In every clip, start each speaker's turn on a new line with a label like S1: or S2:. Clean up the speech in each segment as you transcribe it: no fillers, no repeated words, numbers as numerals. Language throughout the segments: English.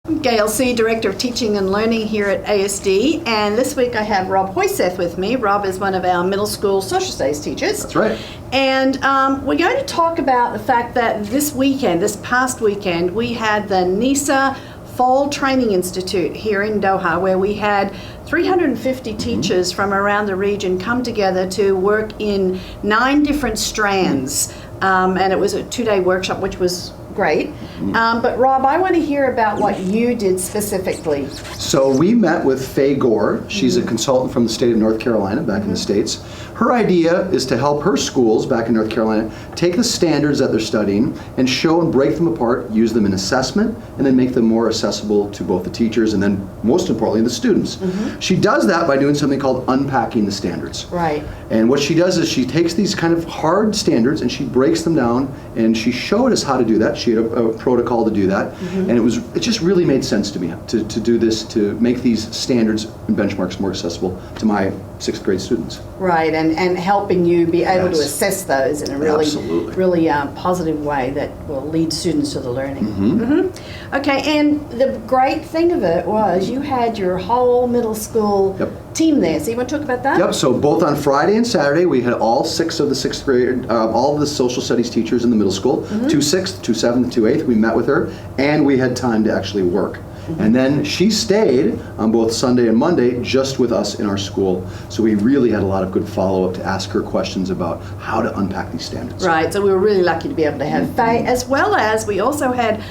S1: Gail C., Director of Teaching and Learning here at ASD, and this week I have Rob Hoyseth with me. Rob is one of our middle school social studies teachers.
S2: That's right.
S1: And we're going to talk about the fact that this past weekend, we had the Nesa Fall Training Institute here in Doha, where we had 350 teachers from around the region come together to work in 9 different strands. And it was a 2-day workshop, which was great. But Rob, I want to hear about what you did specifically.
S2: So we met with Faye Gore. She's a consultant from the state of North Carolina back in the States. Her idea is to help her schools back in North Carolina take the standards that they're studying and show and break them apart, use them in assessment, and then make them more accessible to both the teachers and then, most importantly, the students. She does that by doing something called unpacking the standards.
S1: Right.
S2: And what she does is she takes these kind of hard standards and she breaks them down, and she showed us how to do that. She had a protocol to do that, and it just really made sense to me to do this, to make these standards and benchmarks more accessible to my 6th grade students.
S1: Right, and helping you be able to assess those in a really positive way that will lead students to the learning. Okay, and the great thing of it was you had your whole middle school team there. So you want to talk about that?
S2: Yep, so both on Friday and Saturday we had all 6 of the 6th grade, all of the social studies teachers in the middle school, 2 6th, 2 7th, 2 8th. We met with her and we had time to actually work. And then she stayed on both Sunday and Monday just with us in our school. So we really had a lot of good follow-up to ask her questions about how to unpack these standards.
S1: Right, so we were really lucky to be able to have Faye, as well as we also had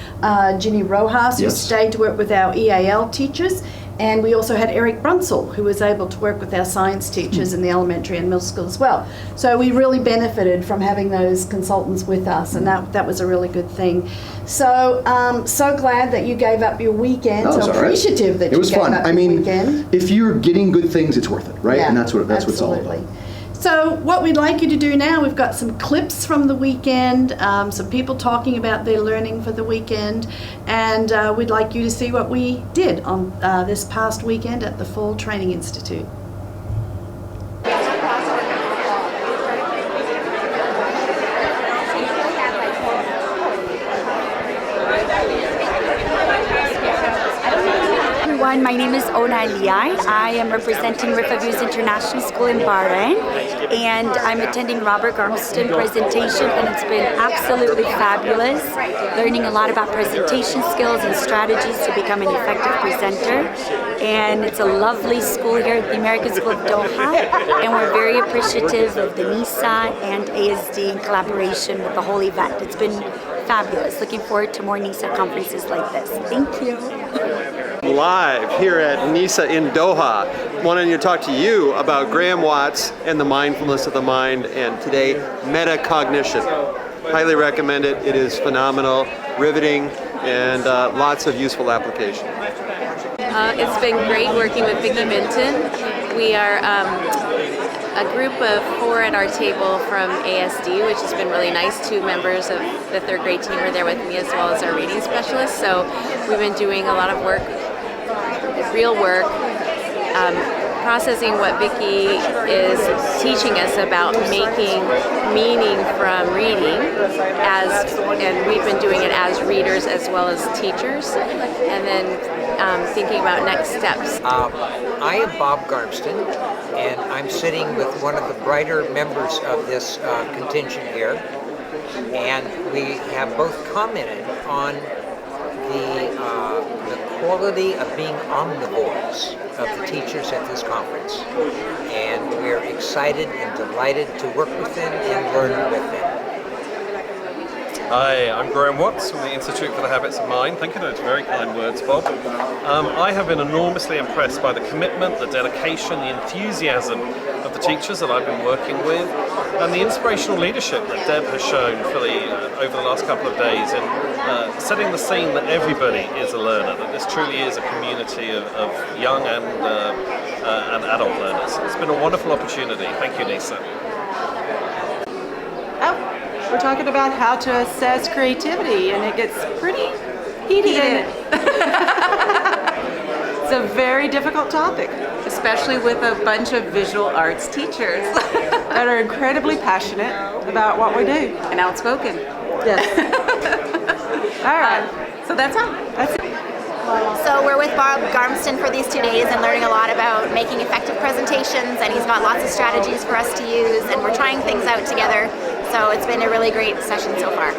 S1: Ginny Rojas, who stayed to work with our EAL teachers. And we also had Eric Brunsell, who was able to work with our science teachers in the elementary and middle school as well. So we really benefited from having those consultants with us, and that was a really good thing. So so glad that you gave up your weekend. So appreciative that you gave up your weekend.
S2: If you're getting good things, it's worth it, right?
S1: Yeah,
S2: and that's what it's all about.
S1: So what we'd like you to do now, we've got some clips from the weekend, some people talking about their learning for the weekend, and we'd like you to see what we did on this past weekend at the Fall Training Institute.
S3: My name is Ona Liai. I am representing Rifaviews International School in Bahrain, and I'm attending Robert Garmston's presentation, and it's been absolutely fabulous, learning a lot about presentation skills and strategies to become an effective presenter. And it's a lovely school here at the American School of Doha, and we're very appreciative of the Nesa and ASD in collaboration with the whole event. It's been fabulous. Looking forward to more Nesa conferences like this. Thank you.
S4: Live here at Nesa in Doha, wanting to talk to you about Graham Watts and the mindfulness of the mind, and today metacognition. Highly recommend it. It is phenomenal, riveting, and lots of useful application.
S5: It's been great working with Vicki Minton. We are a group of 4 at our table from ASD, which has been really nice. 2 members of the 3rd grade team are there with me, as well as our reading specialist. So we've been doing a lot of work, real work, processing what Vicki is teaching us about making meaning from reading, and we've been doing it as readers as well as teachers, and then thinking about next steps.
S6: I am Bob Garmston, and I'm sitting with one of the brighter members of this contingent here, and we have both commented on the quality of being omnivores of the teachers at this conference, and we're excited and delighted to work with them and learn with them.
S7: Hi, I'm Graham Watts from the Institute for the Habits of Mind. Thank you for those very kind words, Bob. I have been enormously impressed by the commitment, the dedication, the enthusiasm of the teachers that I've been working with, and the inspirational leadership that Deb has shown for over the last couple of days in setting the scene that everybody is a learner, that this truly is a community of young and adult learners. It's been a wonderful opportunity. Thank you, Nesa.
S8: We're talking about how to assess creativity, and it gets pretty heated. It's a very difficult topic, especially with a bunch of visual arts teachers that are incredibly passionate about what we do.
S5: And outspoken.
S8: Yes. All right. So that's all. That's it.
S9: So we're with Bob Garmston for these 2 days and learning a lot about making effective presentations, and he's got lots of strategies for us to use, and we're trying things out together. So it's been a really great session so far.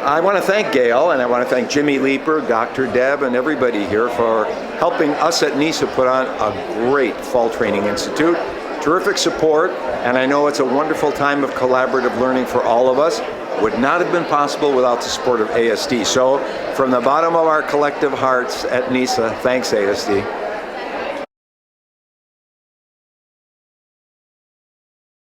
S10: I want to thank Gail, and I want to thank Jimmy Leeper, Dr. Deb, and everybody here for helping us at Nesa put on a great Fall Training Institute. Terrific support, and I know it's a wonderful time of collaborative learning for all of us. Would not have been possible without the support of ASD. So from the bottom of our collective hearts at Nesa, thanks ASD.